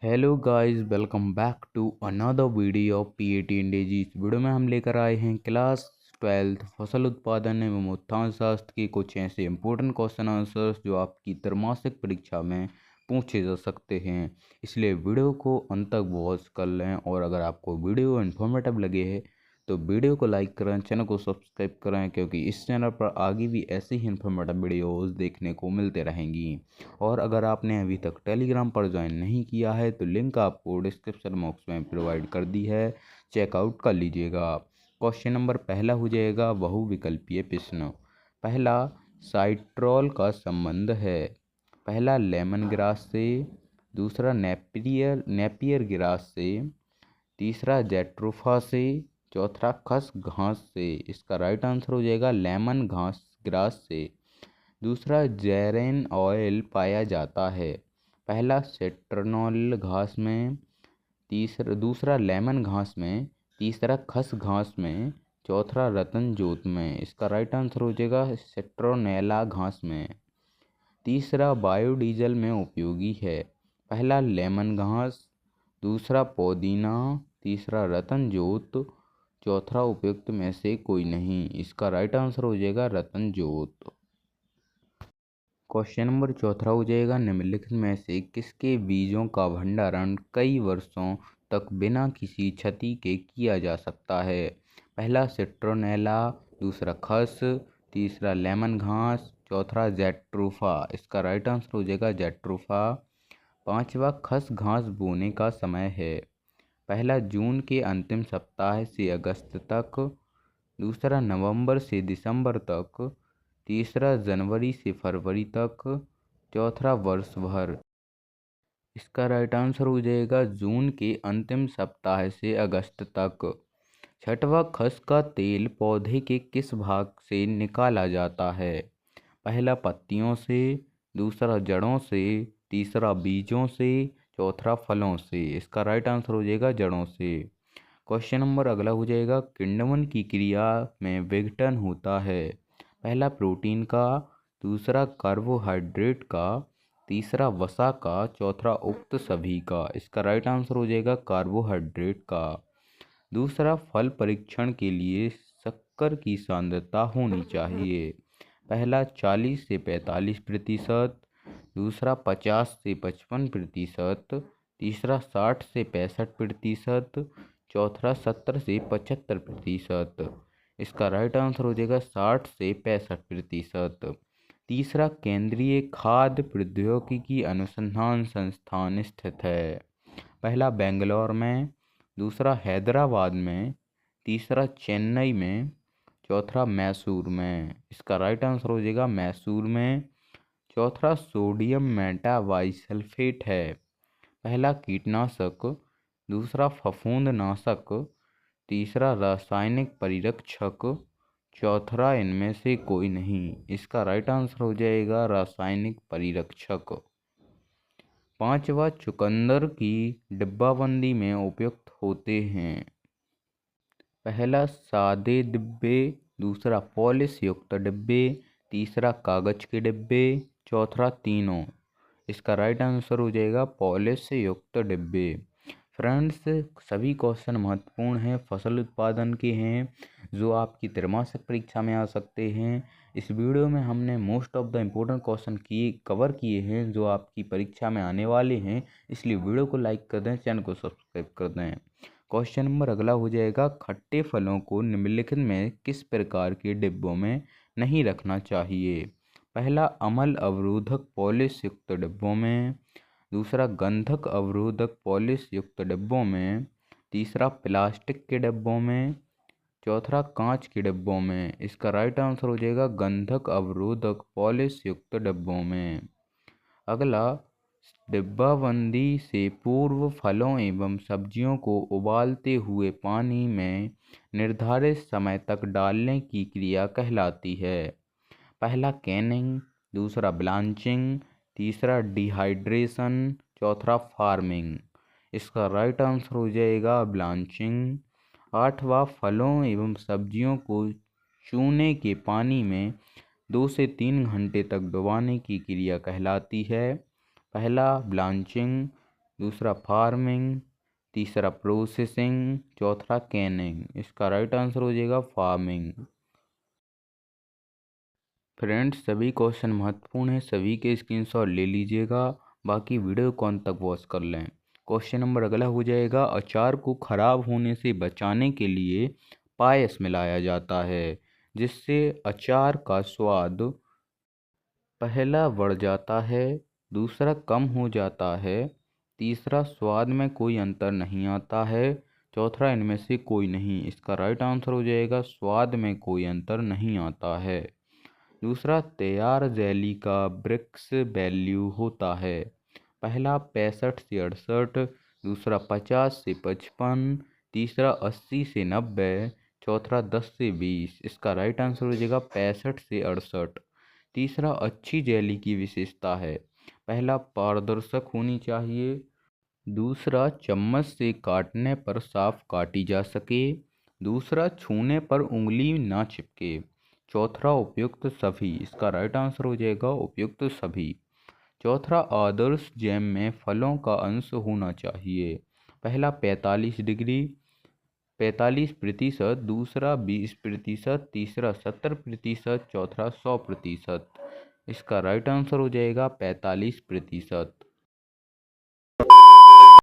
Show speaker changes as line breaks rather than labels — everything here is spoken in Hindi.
Hello guys, welcome back to another video of PAT India ji. इस वीडियो में हम लेकर आए हैं क्लास 12 फसल उत्पादन एवं उत्थान शास्त्र के कुछ ऐसे इंपॉर्टेंट क्वेश्चन आंसर्स जो आपकी त्रैमासिक परीक्षा में पूछे जा सकते हैं। इसलिए वीडियो को अंत तक वॉच कर लें और अगर आपको वीडियो इन्फॉर्मेटिव लगे है तो वीडियो को लाइक करें, चैनल को सब्सक्राइब करें, क्योंकि इस चैनल पर आगे भी ऐसी ही इन्फॉर्मेटिव वीडियोस देखने को मिलते रहेंगी। और अगर आपने अभी तक टेलीग्राम पर ज्वाइन नहीं किया है तो लिंक आपको डिस्क्रिप्शन बॉक्स में प्रोवाइड कर दी है, चेकआउट कर लीजिएगा। क्वेश्चन नंबर पहला हो जाएगा बहुविकल्पीय प्रश्न। पहला, साइट्रॉल का संबंध है पहला लेमन ग्रास से, दूसरा नेपियर ग्रास से, तीसरा जेट्रोफा से, चौथा खस घास से। इसका राइट आंसर हो जाएगा लेमन घास ग्रास से। दूसरा, जैरेन ऑयल पाया जाता है पहला सेट्रनॉल घास में, दूसरा लेमन घास में, तीसरा खस घास में, चौथा रतन जोत में। इसका राइट आंसर हो जाएगा सेट्रोनेला घास में। तीसरा, बायोडीजल में उपयोगी है पहला लेमन घास, दूसरा पुदीना, तीसरा रतन जोत, चौथा उपयुक्त में से कोई नहीं। इसका राइट आंसर हो जाएगा रतन जोत। क्वेश्चन नंबर चौथा हो जाएगा निम्नलिखित में से किसके बीजों का भंडारण कई वर्षों तक बिना किसी क्षति के किया जा सकता है। पहला सिट्रोनेला, दूसरा खस, तीसरा लेमन घास, चौथा जेट्रोफा। इसका राइट आंसर हो जाएगा जेट्रोफा। पांचवा, खस घास बोने का समय है पहला जून के अंतिम सप्ताह से अगस्त तक, दूसरा नवंबर से दिसंबर तक, तीसरा जनवरी से फरवरी तक, चौथा वर्ष भर। इसका राइट आंसर हो जाएगा जून के अंतिम सप्ताह से अगस्त तक। छठवां, खस का तेल पौधे के किस भाग से निकाला जाता है। पहला पत्तियों से, दूसरा जड़ों से, तीसरा बीजों से, चौथा फलों से। इसका राइट आंसर हो जाएगा जड़ों से। क्वेश्चन नंबर अगला हो जाएगा किण्वन की क्रिया में विघटन होता है पहला प्रोटीन का, दूसरा कार्बोहाइड्रेट का, तीसरा वसा का, चौथा उक्त सभी का। इसका राइट आंसर हो जाएगा कार्बोहाइड्रेट का। दूसरा, फल परीक्षण के लिए शक्कर की सांद्रता होनी चाहिए पहला 40 से 45%, दूसरा 50 से 55%, तीसरा 60 से 65%, चौथा 70 से 75%। इसका राइट आंसर हो जाएगा 60 से 65%। तीसरा, केंद्रीय खाद्य प्रौद्योगिकी अनुसंधान संस्थान स्थित है पहला बेंगलोर में, दूसरा हैदराबाद में, तीसरा चेन्नई में, चौथा मैसूर में। इसका राइट आंसर हो जाएगा मैसूर में। चौथा, सोडियम मेटाबाइसल्फेट है पहला कीटनाशक, दूसरा फफूंदनाशक, तीसरा रासायनिक परिरक्षक, चौथा इनमें से कोई नहीं। इसका राइट आंसर हो जाएगा रासायनिक परिरक्षक। पांचवा, चुकंदर की डिब्बाबंदी में उपयुक्त होते हैं पहला सादे डिब्बे, दूसरा पॉलिश युक्त डिब्बे, तीसरा कागज के डिब्बे, चौथा तीनों। इसका राइट आंसर हो जाएगा पॉलिश युक्त डिब्बे। फ्रेंड्स, सभी क्वेश्चन महत्वपूर्ण हैं, फसल उत्पादन के हैं, जो आपकी त्रैमासिक परीक्षा में आ सकते हैं। इस वीडियो में हमने most of the important question cover किए हैं जो आपकी परीक्षा में आने वाले हैं। इसलिए वीडियो को लाइक कर दें, चैनल को सब्सक्राइब कर दें। क्वेश्चन नंबर अगला हो जाएगा खट्टे फलों को निम्नलिखित में किस प्रकार के डिब्बों में नहीं रखना चाहिए। पहला अम्ल अवरोधक पॉलिश युक्त डिब्बों में, दूसरा गंधक अवरोधक पॉलिश युक्त डिब्बों में, तीसरा प्लास्टिक के डिब्बों में, चौथा कांच के डिब्बों में। इसका राइट आंसर हो जाएगा गंधक अवरोधक पॉलिश युक्त डिब्बों में। अगला, डिब्बाबंदी से पूर्व फलों एवं सब्जियों को उबालते हुए पानी में निर्धारित समय तक डालने की क्रिया कहलाती है पहला कैनिंग, दूसरा ब्लांचिंग, तीसरा डिहाइड्रेशन, चौथा फार्मिंग। इसका राइट आंसर हो जाएगा ब्लांचिंग। आठवां, फलों एवं सब्जियों को चूने के पानी में 2 से 3 घंटे तक डुबाने की क्रिया कहलाती है पहला ब्लांचिंग, दूसरा फार्मिंग, तीसरा प्रोसेसिंग, चौथा कैनिंग। इसका राइट आंसर हो जाएगा फार्मिंग। फ्रेंड्स, सभी क्वेश्चन महत्वपूर्ण है, सभी के स्क्रीनशॉट ले लीजिएगा, बाकी वीडियो को अंत तक वॉच कर लें। क्वेश्चन नंबर अगला हो जाएगा, अचार को खराब होने से बचाने के लिए पायस मिलाया जाता है जिससे अचार का स्वाद पहला बढ़ जाता है, दूसरा कम हो जाता है, तीसरा स्वाद में कोई अंतर नहीं आता है, चौथा इनमें से कोई नहीं। इसका राइट आंसर हो जाएगा स्वाद में कोई अंतर नहीं आता है। दूसरा, तैयार जेली का ब्रिक्स वैल्यू होता है, पहला 65 से 68, दूसरा 50 से 55, तीसरा 80 से 90, चौथा 10 से 20। इसका राइट आंसर हो जाएगा 65 से 68। तीसरा, अच्छी जेली की विशेषता है, पहला पारदर्शक होनी चाहिए, दूसरा चम्मच से काटने पर साफ काटी जा सके, दूसरा छूने पर उंगली ना चिपके, चौथा उपयुक्त सभी। इसका राइट आंसर हो जाएगा उपयुक्त सभी। चौथा, आदर्श जैम में फलों का अंश होना चाहिए, पहला 45%, दूसरा 20%, तीसरा 70%, चौथा 100%। इसका राइट आंसर हो जाएगा 45%।